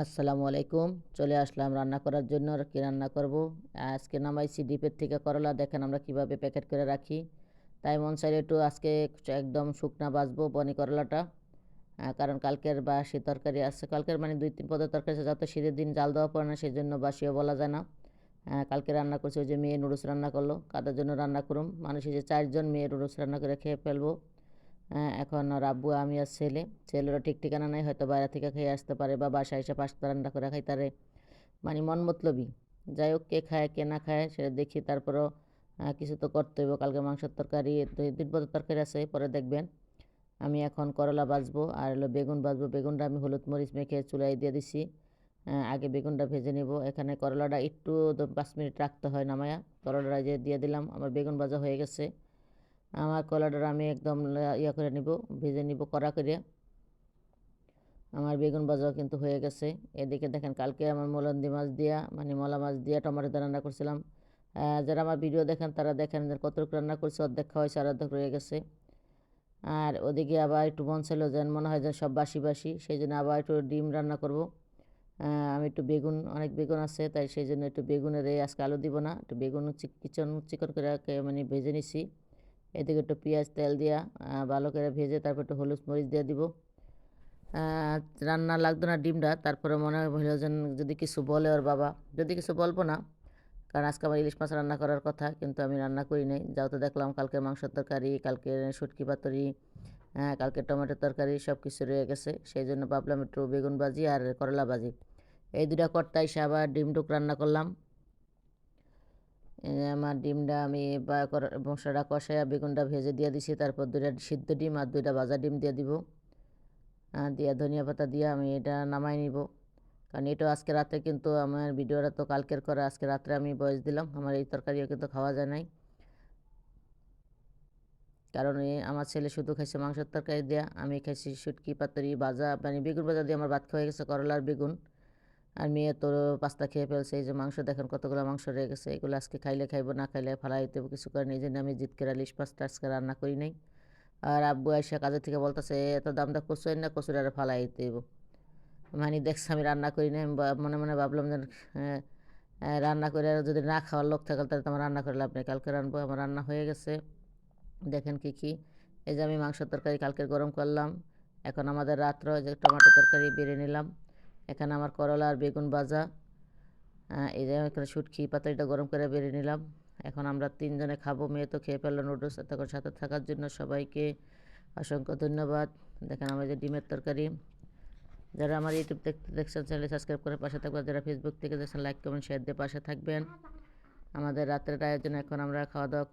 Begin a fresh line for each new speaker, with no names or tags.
আসসালামু আলাইকুম। চলে আসলাম রান্না করার জন্য। আর কি রান্না করব? আজকে নামাইছি ডিপের থেকে করলা। দেখেন আমরা কিভাবে প্যাকেট করে রাখি। তাই মন চাইলে একটু আজকে একদম শুকনা ভাজবো বনি করলাটা। কারণ কালকের বাসি তরকারি আছে। কালকের মানে ২-৩ পদের তরকারি আছে, যাতে শীতের দিন জাল দেওয়া পড়ে না, সেজন্য বাসিও বলা যায় না। কালকে রান্না করছি, ওই যে মেয়ে নুডলস রান্না করলো। কাদের জন্য রান্না করুম? মানুষ এই যে ৪ জন, মেয়ে নুডলস রান্না করে খেয়ে ফেলবো। এখন ওর আব্বু, আমি আর ছেলে। ছেলেরও ঠিক ঠিকানা নাই, হয়তো বাইরে থেকে খেয়ে আসতে পারে বা বাসায় এসে পাস্তা রান্না করে খাইতারে। মানে মন মতলবই। যাই হোক, কে খায় কে না খায় সেটা দেখি, তারপরও কিছু তো করতে হইব। কালকে মাংসের তরকারি, ২ পদের তরকারি আছে, পরে দেখবেন। আমি এখন করলা ভাজবো আর হলো বেগুন ভাজবো। বেগুনটা আমি হলুদ মরিচ মেখে চুলায় দিয়ে দিছি। আগে বেগুনটা ভেজে নিব। এখানে করলাটা একটু ৫ মিনিট রাখতে হয় নামায়া। করলাটা যে দিয়ে দিলাম, আমার বেগুন ভাজা হয়ে গেছে। আমার কলাটা আমি একদম ইয়া করে নিব, ভেজে নিব কড়া করে। আমার বেগুন ভাজাও কিন্তু হয়ে গেছে। এদিকে দেখেন, কালকে আমার মোলান্দি মাছ দিয়া, মানে মলা মাছ দিয়া টমেটো দিয়ে রান্না করছিলাম। যারা আমার ভিডিও দেখেন তারা দেখেন যে কতটুকু রান্না করছি, অর্ধেক খাওয়া হয়েছে আর অর্ধেক রয়ে গেছে। আর ওদিকে আবার একটু মন ছিল, যেন মনে হয় যে সব বাসি বাসি, সেই জন্য আবার একটু ডিম রান্না করব। আমি একটু বেগুন, অনেক বেগুন আছে, তাই সেই জন্য একটু বেগুনের আজকে আলু দিব না, একটু বেগুন চিকন করে মানে ভেজে নিছি। এদিকে একটু পেঁয়াজ তেল দিয়া ভালো করে ভেজে তারপর একটু হলুদ মরিচ দিয়ে দিব। রান্না লাগতো না ডিমটা, তারপরে মনে হলো যেন যদি কিছু বলে ওর বাবা, যদি কিছু বলবো না, কারণ আজকে আমার ইলিশ মাছ রান্না করার কথা, কিন্তু আমি রান্না করি নাই। যাও তো দেখলাম কালকে মাংসের তরকারি, কালকে শুটকি পাতুরি, কালকে টমেটোর তরকারি সব কিছু রয়ে গেছে। সেই জন্য ভাবলাম একটু বেগুন ভাজি আর করলা ভাজি, এই দুটা করতে এসে আবার ডিম ডুক রান্না করলাম। আমার ডিমটা আমি মশলাটা কষাইয়া বেগুনটা ভেজে দিয়ে দিছি, তারপর 2টা সিদ্ধ ডিম আর 2টা ভাজা ডিম দিয়ে দিব। দিয়ে ধনিয়া পাতা দিয়ে আমি এটা নামাই নিব। কারণ এটা আজকে রাতে, কিন্তু আমার ভিডিওটা তো কালকের করা, আজকে রাত্রে আমি বয়স দিলাম। আমার এই তরকারিও কিন্তু খাওয়া যায় নাই, কারণ আমার ছেলে শুধু খাইছে মাংসের তরকারি দেওয়া, আমি খাইছি শুটকি পাতুরি ভাজা, মানে বেগুন ভাজা দিয়ে আমার ভাত খাওয়া গেছে, করলার বেগুন। আর মেয়ে তো পাস্তা খেয়ে ফেলছে। এই যে মাংস দেখেন কতগুলো মাংস রয়ে গেছে, এগুলো আজকে খাইলে খাইবো, না খাইলে ফালাই দিতে হবে, কিছু করেন। এই জন্য আমি জিত করে ইলিশ মাছটা আজকে রান্না করি নাই। আর আব্বু আইসা কাজের থেকে বলতেছে, এত দামটা কচু না, কচুর আর ফালাই দিতে হইব। মানে দেখছি আমি রান্না করি না, আমি মনে মনে ভাবলাম যে রান্না করে যদি না খাওয়ার লোক থাকে তাহলে তো আমার রান্না করে লাভ নেই, কালকে রান্নবো। আমার রান্না হয়ে গেছে, দেখেন কি কি। এই যে আমি মাংসের তরকারি কালকে গরম করলাম। এখন আমাদের রাত্র যে টমেটো তরকারি বেড়ে নিলাম। এখানে আমার করলা আর বেগুন ভাজা, এই যে এখানে শুটকি পাতাটা গরম করে বেড়ে নিলাম। এখন আমরা 3 জনে খাবো। মেয়ে তো খেয়ে ফেললো নুডলস। তখন সাথে থাকার জন্য সবাইকে অসংখ্য ধন্যবাদ। দেখেন আমার যে ডিমের তরকারি। যারা আমার ইউটিউব দেখছেন চ্যানেল সাবস্ক্রাইব করে পাশে থাকবেন, যারা ফেসবুক থেকে দেখছেন লাইক কমেন্ট শেয়ার দিয়ে পাশে থাকবেন। আমাদের রাত্রের আয়োজন, এখন আমরা খাওয়া দাওয়া